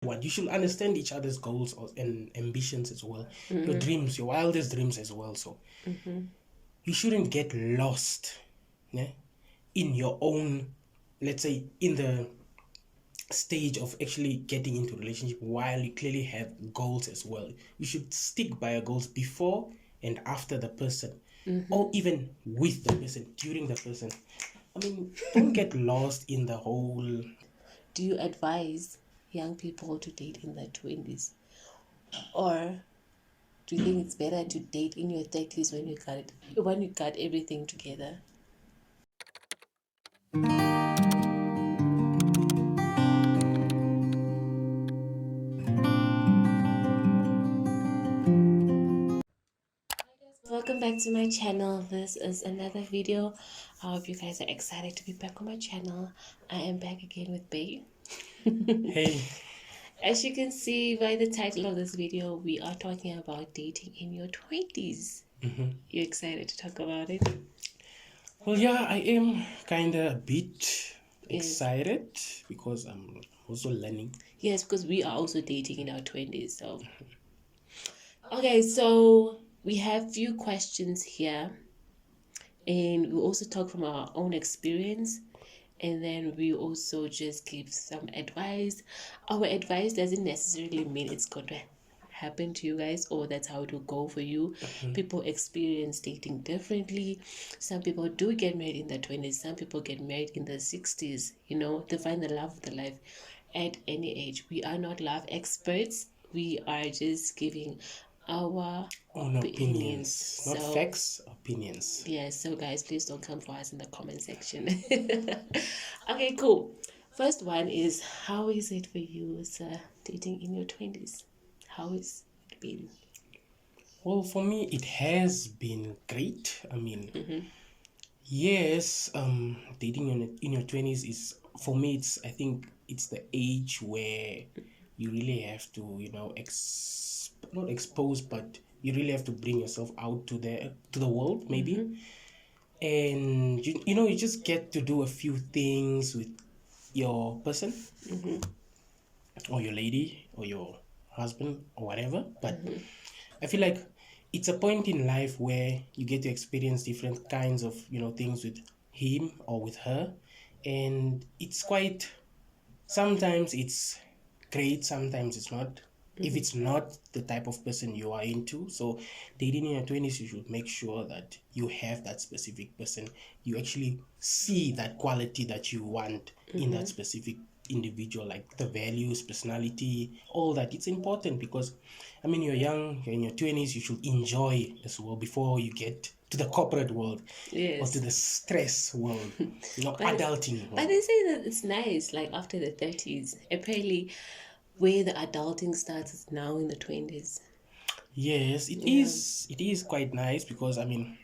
what you should understand each other's goals and ambitions as well, your Mm-hmm. dreams, your wildest dreams as well. So you shouldn't get lost, yeah, in your own, let's say, in the stage of actually getting into a relationship while you clearly have goals as well. You should stick by your goals before and after the person, Mm-hmm. or even with the person, during the person. I mean, don't get lost in the whole. Do you advise young people to date in their 20s? Or do you think it's better to date in your 30s when you got everything together? Welcome back to my channel. This is another video. I hope you guys are excited to be back on my channel. I am back again with Bae. Hey, As you can see by the title of this video, we are talking about dating in your 20s. You excited to talk about it? well, yeah, I am kind of a bit Yes. excited because I'm also learning. Yes, because we are also dating in our 20s. So, okay, so we have few questions here, and we also talk from our own experience, and then we also just give some advice. Our advice doesn't necessarily mean it's going to happen to you guys or that's how it will go for you. People experience dating differently. Some people do get married in their 20s, some people get married in their 60s. They find the love of their life at any age. We are not love experts, we are just giving our Own opinions. opinions, not So facts, opinions. yeah, so guys, please don't come for us in the comment section. Okay, cool. First one is, how is it for you, sir, dating in your 20s? How is it been? Well, for me, it has been great. I mean, yes, dating in your 20s is, for me, I think it's the age where you really have to, not expose, but you really have to bring yourself out to the world, maybe. And you just get to do a few things with your person, or your lady, or your husband, or whatever. But I feel like it's a point in life where you get to experience different kinds of things with him or with her, and it's quite, sometimes it's great, sometimes it's not, if it's not the type of person you are into. So dating in your 20s, you should make sure that you have that specific person, you actually see that quality that you want in that specific individual, like the values, personality, all that. It's important because, I mean, you're young, you're in your 20s, you should enjoy this world before you get to the corporate world or to Yes. the stress world, But adulting but world. they say that it's nice, like after the 30s. Apparently, where the adulting starts is now in the 20s. Yes, it Yeah. is. It is quite nice because, I mean,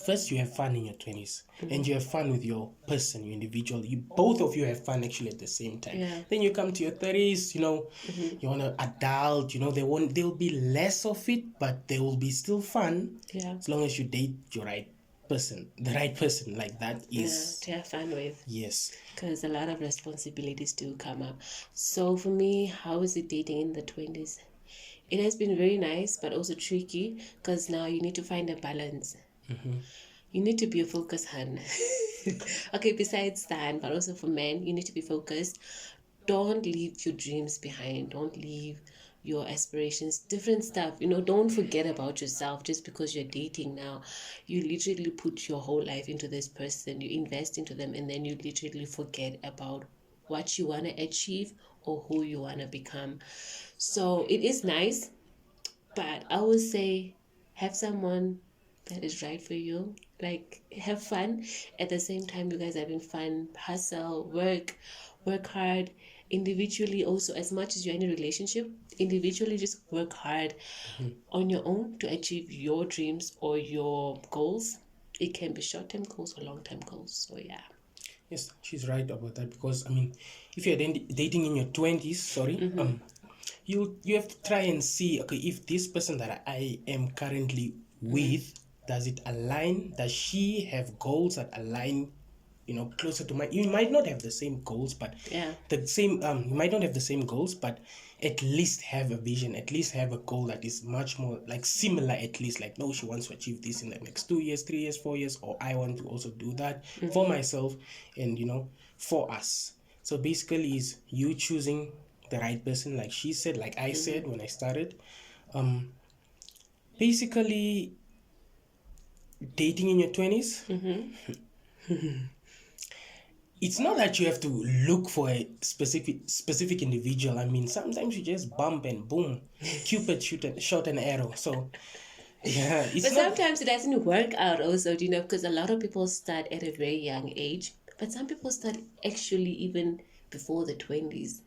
first you have fun in your 20s, and you have fun with your person, your individual. You both of you have fun actually at the same time. Yeah. Then you come to your 30s, you want to adult. There'll be less of it, but there will be still fun Yeah. as long as you date your right person, the right person. Like that Yeah, is, to have fun with. yes. Because a lot of responsibilities do come up. So for me, how is it dating in the 20s? It has been very nice, but also tricky because now you need to find a balance. You need to be a focused hand. Okay, besides that, but also for men, you need to be focused. Don't leave your dreams behind. Don't leave your aspirations, different stuff. Don't forget about yourself just because you're dating now. You literally put your whole life into this person, you invest into them, and then you literally forget about what you want to achieve or who you want to become. So it is nice, but I would say have someone that is right for you. Like, have fun. At the same time, you guys having fun, hustle, work hard. Individually, also, as much as you're in a relationship, individually just work hard on your own to achieve your dreams or your goals. It can be short-term goals or long-term goals. So yeah. Yes, she's right about that because, I mean, if you're dating in your 20s, sorry, you have to try and see, okay, if this person that I am currently with, does it align? Does she have goals that align, closer to you might not have the same goals, but Yeah. the same you might not have the same goals, but at least have a vision, at least have a goal that is much more like similar, at least like, no, she wants to achieve this in the next 2 years, 3 years, 4 years, or I want to also do that for myself and for us. So basically is you choosing the right person, like she said, like I said when I started. Basically, dating in your 20s, it's not that you have to look for a specific individual. I mean, sometimes you just bump and boom, Cupid shot an arrow. So yeah, it's But not. sometimes it doesn't work out also, because a lot of people start at a very young age, but some people start actually even before the 20s.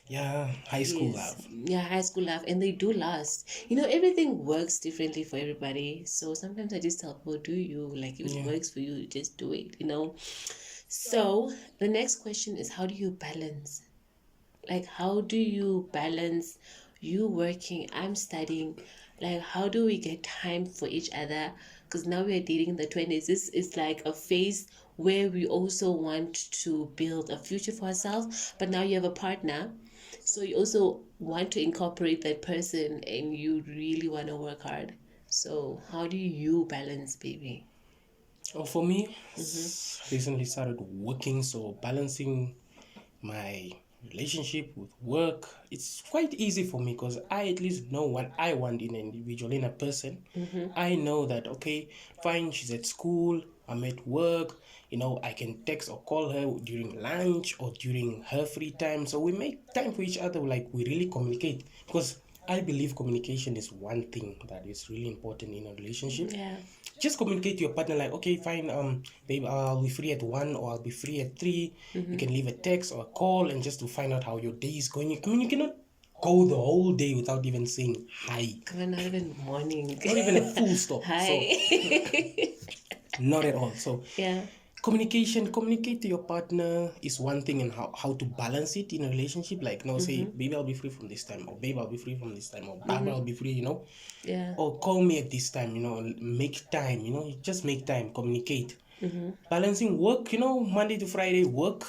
Yeah, high school Yes. love. Yeah, high school love, and they do last. Everything works differently for everybody. So sometimes I just tell people, do you, like, if it works for you, just do it. So the next question is, how do you balance? Like, how do you balance you working, I'm studying? Like, how do we get time for each other? Because now we're dating in the 20s. This is like a phase where we also want to build a future for ourselves, but now you have a partner, so you also want to incorporate that person and you really want to work hard. So how do you balance, baby? Oh, for me, recently started working, so balancing my relationship with work, it's quite easy for me because I at least know what I want in an individual, in a person. I know that, okay, fine, she's at school, I'm at work, I can text or call her during lunch or during her free time, so we make time for each other, like we really communicate, because I believe communication is one thing that is really important in a relationship. Yeah. Just communicate to your partner, like, okay, fine, babe, I'll be free at 1 or I'll be free at 3. You can leave a text or a call, and just to find out how your day is going. I mean, you cannot go the whole day without even saying hi, Come on, not even morning. not even a full stop. So Hi. not at all. So Yeah. communicate to your partner is one thing, and how to balance it in a relationship, like, no, say, baby, I'll be free from this time, or babe, I'll be free from this time, or baba, I'll be free, Yeah. or call me at this time, make time, just make time, communicate. Balancing work, Monday to Friday work,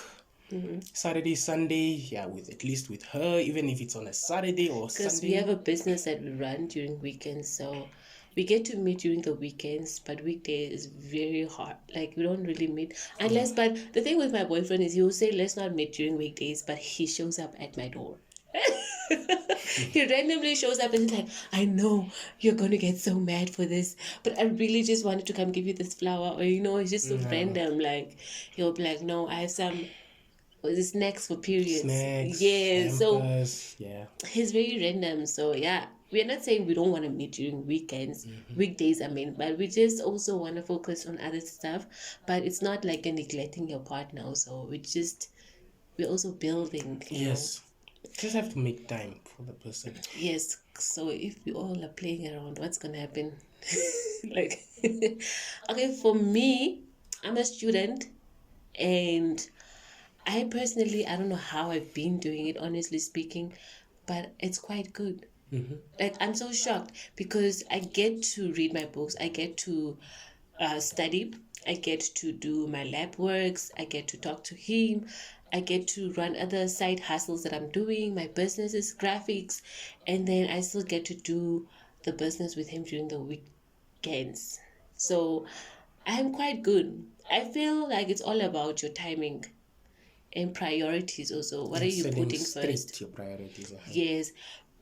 Saturday, Sunday, yeah, with her, even if it's on a Saturday or Because we Sunday. have a business that we run during weekends, so we get to meet during the weekends, but weekday is very hard. Like, we don't really meet unless. But the thing with my boyfriend is, he will say, let's not meet during weekdays, but he shows up at my door. He randomly shows up and he's like, I know you're going to get so mad for this, but I really just wanted to come give you this flower. Or, it's just so random. Like, he'll be like, no, I have some snacks for periods. Snacks, Yeah, so hampers, yeah. he's very random. So yeah, we're not saying we don't want to meet during weekends, weekdays, I mean, but we just also want to focus on other stuff. But it's not like a neglecting your partner. So we're also building. Yes, just have to make time for the person. Yes. So if we all are playing around, what's gonna happen? Like, okay, for me, I'm a student, and I personally, I don't know how I've been doing it, honestly speaking, but it's quite good. Like, I'm so shocked because I get to read my books, I get to study, I get to do my lab works, I get to talk to him, I get to run other side hustles that I'm doing, my business is graphics, and then I still get to do the business with him during the weekends. So I'm quite good. I feel like it's all about your timing and priorities also. What are you Setting putting straight first? your priorities. Yes,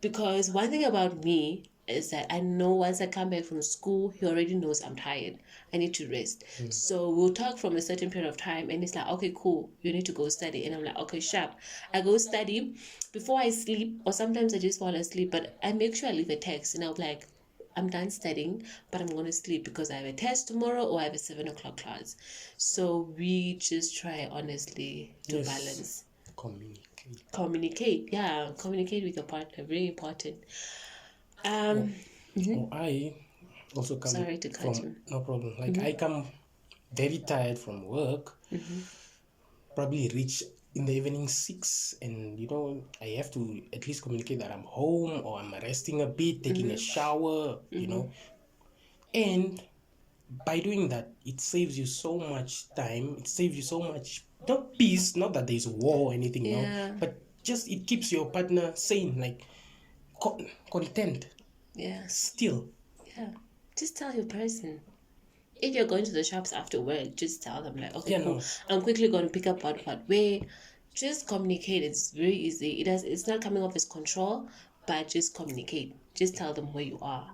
because one thing about me is that I know once I come back from school, he already knows I'm tired. I need to rest. So we'll talk from a certain period of time, and it's like, okay, cool, you need to go study. And I'm like, okay, sharp. I go study before I sleep, or sometimes I just fall asleep, but I make sure I leave a text, and I'll be like, I'm done studying, but I'm going to sleep because I have a test tomorrow or I have a 7 o'clock class. So we just try honestly to Yes. balance. Communicate. Communicate with your partner, very important. I also come Sorry to cut you. no problem. Like, I come very tired from work, probably reach in the evening 6, and I have to at least communicate that I'm home or I'm resting a bit, taking a shower, and by doing that, it saves you so much time. It saves you so much, not peace, not that there's war or anything, no, Yeah. but just it keeps your partner sane, like content Yeah. still. Yeah. Just tell your person. If you're going to the shops after work, just tell them like, okay, Yeah, cool. no. I'm quickly going to pick up what where. Just communicate. It's very easy. It's not coming off as control, but just communicate. Just tell them where you are.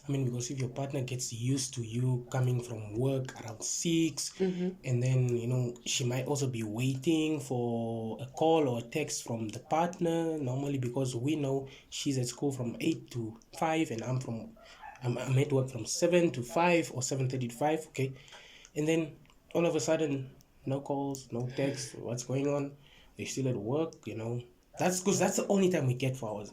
I mean, because if your partner gets used to you coming from work around 6, Mm-hmm. and then, you know, she might also be waiting for a call or a text from the partner, normally, because we know she's at school from 8 to 5, and I'm at work from 7 to 5 or 7:30 to 5, okay? And then all of a sudden, no calls, no texts, what's going on? They're still at work, you know. That's because that's the only time we get for ours.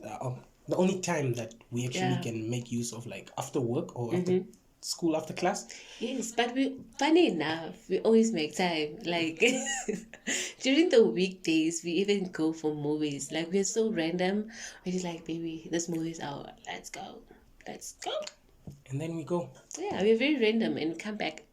The only time that we actually Yeah. can make use of, like after work or after Mm-hmm. school, after class. Yes, but funny enough, we always make time. Like during the weekdays, we even go for movies. Like we're so random. We're just like, baby, this movie's out. Let's go. Let's go. And then we go. Yeah, we're very random and come back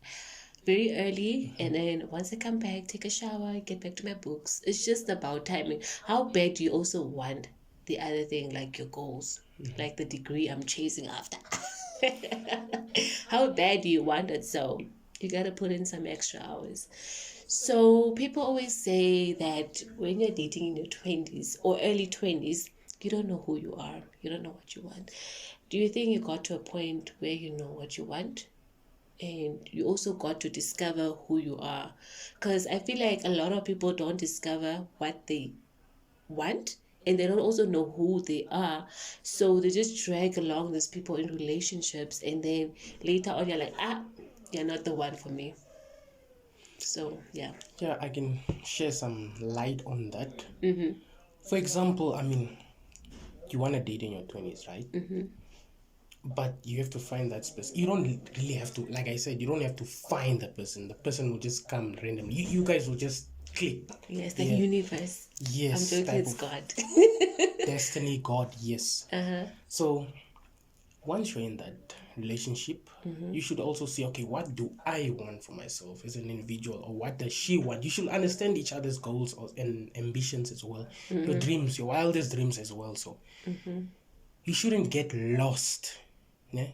very early. And then once I come back, take a shower, get back to my books. It's just about timing. How bad do you also want the other thing, like your goals, like the degree I'm chasing after? How bad do you want it? So you gotta put in some extra hours. So people always say that when you're dating in your 20s or early 20s, you don't know who you are. You don't know what you want. Do you think you got to a point where you know what you want? And you also got to discover who you are? Because I feel like a lot of people don't discover what they want, and they don't also know who they are, so they just drag along these people in relationships, and then later on you're like, you're not the one for me. So yeah. Yeah, I can share some light on that. Mm-hmm. For example, I mean, you want to date in your 20s, right? Mm-hmm. But you have to find that space. You don't really have to, like I said, you don't have to find the person. The person will just come randomly. You guys will just click. Yes, the Yeah. universe. Yes, I'm joking, type it's of God. destiny, God, yes. Uh-huh. So once you're in that relationship, you should also see, okay, what do I want for myself as an individual, or what does she want? You should understand each other's goals and ambitions as well, your dreams, your wildest dreams as well. So you shouldn't get lost, yeah,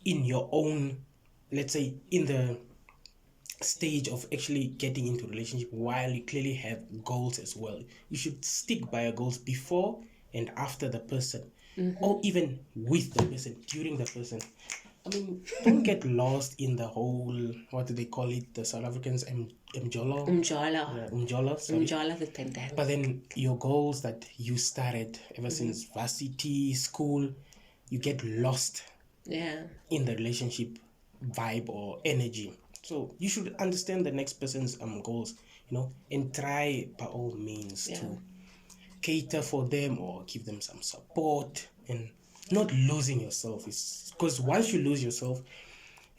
in your own, let's say, in the stage of actually getting into a relationship while you clearly have goals as well. You should stick by your goals before and after the person, or even with the person, during the person. I mean, don't get lost in the whole, what do they call it, the South Africans, mjolo, Umjala. umjolo, sorry. Umjala with pendant. But then your goals that you started ever since varsity, school, you get lost Yeah. in the relationship vibe or energy. So you should understand the next person's goals, you know, and try by all means to cater for them or give them some support, and not losing yourself. It's because once you lose yourself,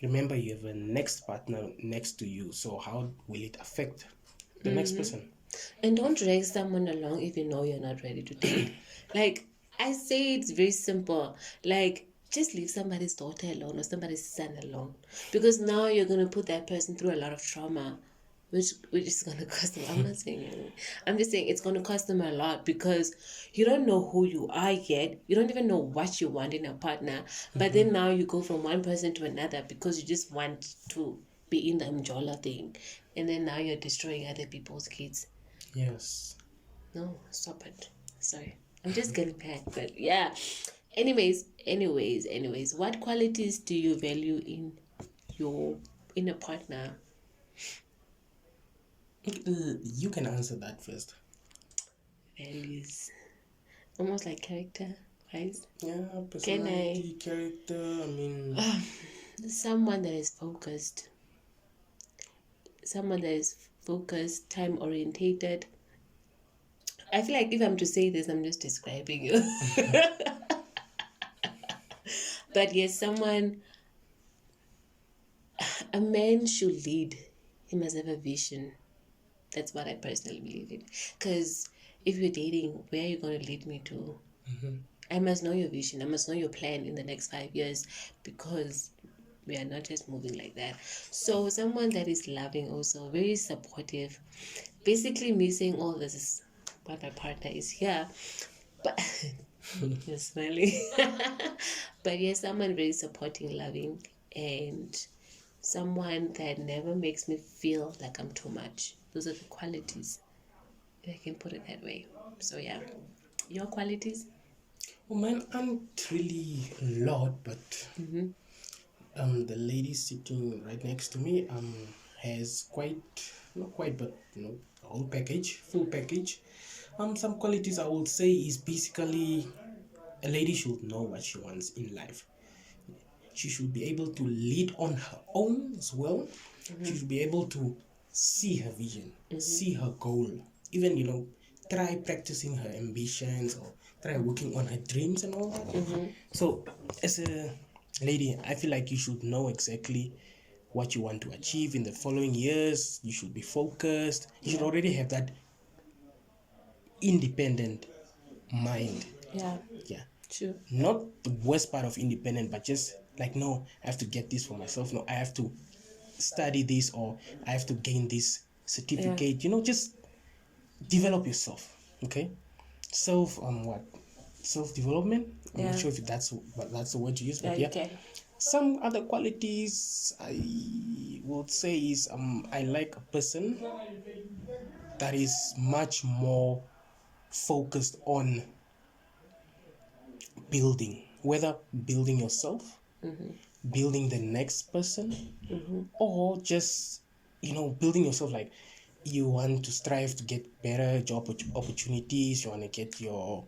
remember you have a next partner next to you. So how will it affect the next person? And don't drag someone along if you know you're not ready to date. Like, I say it's very simple. Like, just leave somebody's daughter alone or somebody's son alone. Because now you're going to put that person through a lot of trauma, which is going to cost them. I'm not saying anything. I'm just saying it's going to cost them a lot, because you don't know who you are yet. You don't even know what you want in a partner. But then now you go from one person to another because you just want to be in the mjola thing. And then now you're destroying other people's kids. Yes. No, stop it. Sorry. I'm just getting mad. But yeah. Anyways, what qualities do you value in a partner? You can answer that first. Values. Almost like character, guys. Yeah, personality, character, I mean... Someone that is focused, time orientated. I feel like if I'm to say this, I'm just describing you. But yes, a man should lead. He must have a vision. That's what I personally believe in. Because if you're dating, where are you going to lead me to? I must know your vision. I must know your plan in the next 5 years, because We are not just moving like that. So someone that is loving, also very supportive. Basically, me saying all this is why my partner is here, but you're smiling. But yes, someone very supporting, loving, and someone that never makes me feel like I'm too much. Those are the qualities, if I can put it that way. So yeah, your qualities. Well, mine aren't really a lot, but the lady sitting right next to me has quite, not quite, but a whole package, full package. Some qualities I would say is basically a lady should know what she wants in life. She should be able to lead on her own as well. She should be able to see her vision, see her goal, even try practicing her ambitions or try working on her dreams and all that. So as a lady, I feel like you should know exactly what you want to achieve in the following years. You should be focused. You should already have that independent mind. Yeah, Yeah, true. not the worst part of independent, but just like, no, I have to get this for myself. No, I have to study this, or I have to gain this certificate. Just develop yourself. Okay, self development. I'm Yeah. not sure if that's the word to use, Yeah, but you yeah. can. Some other qualities I would say is I like a person that is much more focused on building, whether building yourself, building the next person, or just building yourself. Like, you want to strive to get better job opportunities, you want to get your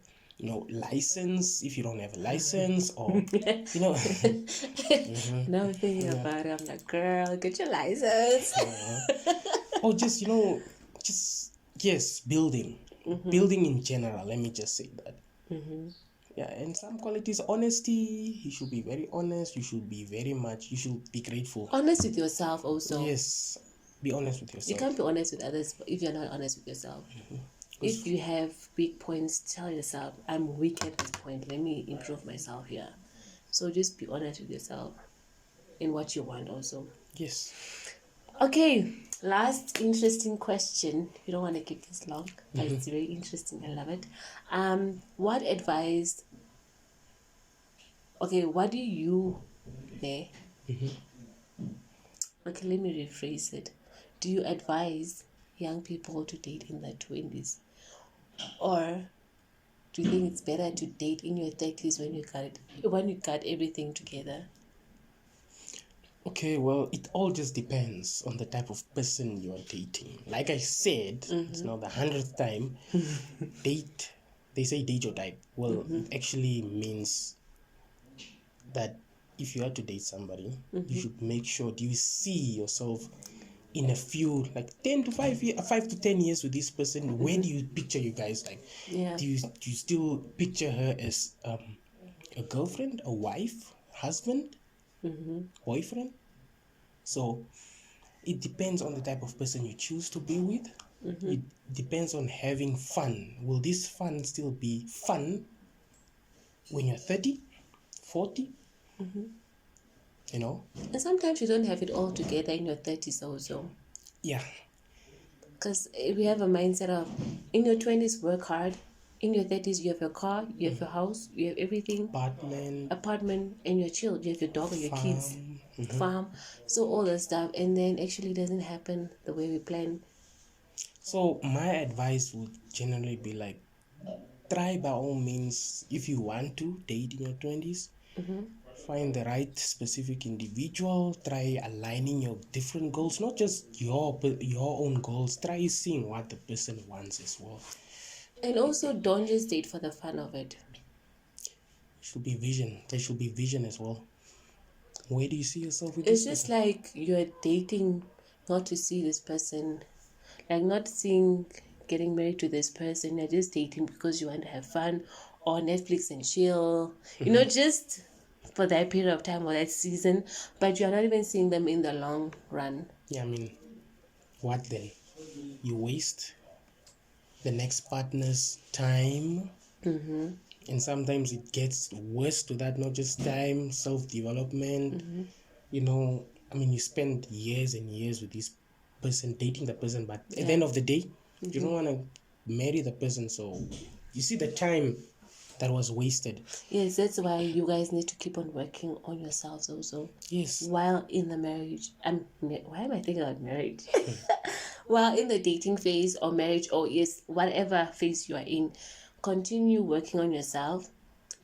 license if you don't have a license, or Now thinking about it, I'm like, girl, get your license. or just just yes, building in general, let me just say that. Yeah, and some qualities, honesty. You should be very honest. You should be grateful. Honest with yourself also. Yes, be honest with You yourself. can't be honest with others if you're not honest with yourself. If you have weak points, tell yourself, I'm weak at this point. Let me improve myself here. So just be honest with yourself in what you want also. Yes. Okay, last interesting question. You don't want to keep this long, but it's very interesting. I love it. What advice? Okay, what do you there? Okay, let me rephrase it. Do you advise young people to date in their 20s, or do you think it's better to date in your 30s when you got everything together? Okay, well, it all just depends on the type of person you are dating. Like I said, it's now the 100th time. Date. They say date your type. Well, it actually means that if you are to date somebody, you should make sure, do you see yourself in a few, like 5 to 10 years with this person? Where do you picture you guys? Like, Yeah. do you still picture her as a girlfriend, a wife, husband, boyfriend? So it depends on the type of person you choose to be with. It depends on having fun. Will this fun still be fun when you're 30, 40? And sometimes you don't have it all together in your 30s also. Yeah. Because we have a mindset of, in your 20s, work hard. In your 30s, you have your car, you have your house, you have everything. Apartment, and you're chilled. You have your dog and your kids. Farm. So all that stuff. And then actually doesn't happen the way we plan. So my advice would generally be like, try by all means, if you want to date in your 20s, find the right specific individual. Try aligning your different goals, not just your own goals. Try seeing what the person wants as well. And also, don't just date for the fun of it. Should be vision. There should be vision as well. Where do you see yourself with It's this just person? like you're dating not to see this person, like not seeing getting married to this person. You're just dating because you want to have fun, or Netflix and chill, just for that period of time or that season, but you're not even seeing them in the long run. Yeah, I mean, what then? You waste the next partner's time. And sometimes it gets worse to that, not just time, self-development. you spend years and years with this person, dating the person, but at the end of the day, you don't want to marry the person. So you see the time that was wasted. Yes, that's why you guys need to keep on working on yourselves also. Yes. While in the marriage, why am I thinking about marriage? While in the dating phase or marriage, or yes, whatever phase you are in, continue working on yourself,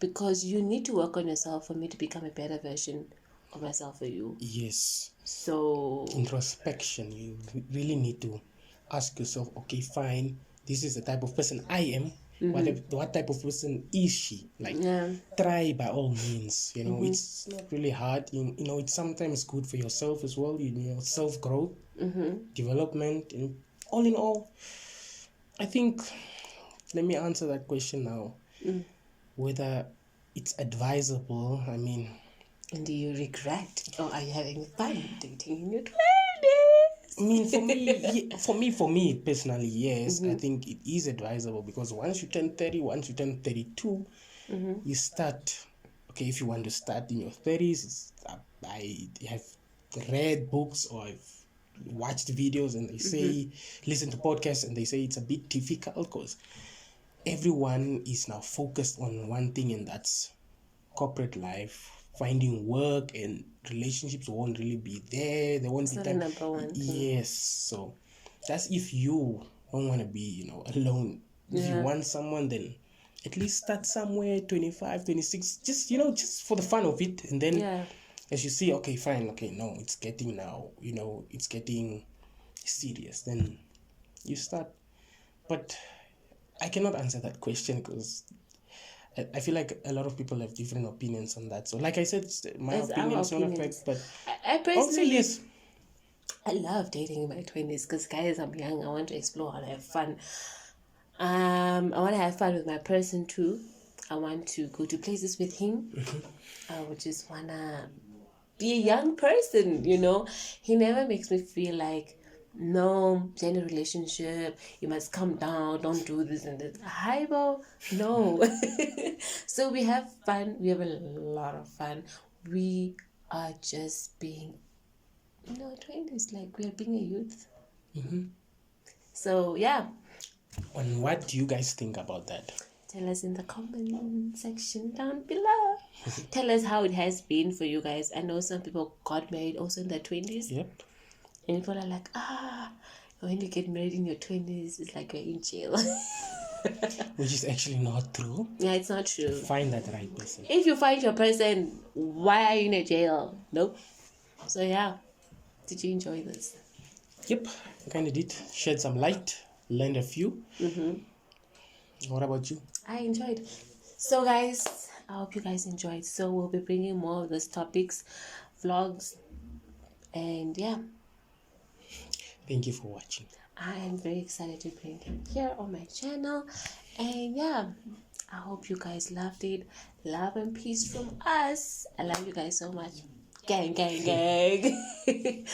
because you need to work on yourself for me to become a better version of myself for you. Yes. So Introspection. You really need to ask yourself, okay, fine, this is the type of person I am. What type of person is she? Like, try by all means. It's not really hard. It's sometimes good for yourself as well. Self growth, development, and all in all, I think. Let me answer that question now. Whether it's advisable. And do you regret, or are you having fun dating in your 20s? For me personally, yes, I think it is advisable, because once you turn 30, once you turn 32, you start, okay, if you want to start in your 30s, I have read books or I've watched videos and they say, listen to podcasts and they say it's a bit difficult because everyone is now focused on one thing, and that's corporate life. Finding work and relationships won't really be there. There won't be time. Number one thing. Yes, so that's if you don't want to be, alone. If you want someone, then at least start somewhere 25, 26, just for the fun of it. And then as you see, okay, fine, okay, no, it's getting now, it's getting serious. Then you start. But I cannot answer that question because I feel like a lot of people have different opinions on that. So, like I said, my opinion is not a fact, but I personally, yes. I love dating in my 20s because, guys, I'm young. I want to explore and have fun. I want to have fun with my person too. I want to go to places with him. I would just want to be a young person, He never makes me feel like, no, in a relationship, you must come down, don't do this and this. Hi, Bo. No. So we have fun. We have a lot of fun. We are just being, 20s, like we are being a youth. So, yeah. And what do you guys think about that? Tell us in the comment section down below. Tell us how it has been for you guys. I know some people got married also in their 20s. Yep. And people are like, when you get married in your 20s, it's like you're in jail. Which is actually not true. Yeah, it's not true. Find that right person. If you find your person, why are you in a jail? Nope. So yeah, did you enjoy this? Yep, I kind of did. Shed some light, learned a few. What about you? I enjoyed. So guys, I hope you guys enjoyed. So we'll be bringing more of those topics, vlogs, and yeah. Thank you for watching. I am very excited to bring him here on my channel. And yeah, I hope you guys loved it. Love and peace from us. I love you guys so much. Gang, gang, gang.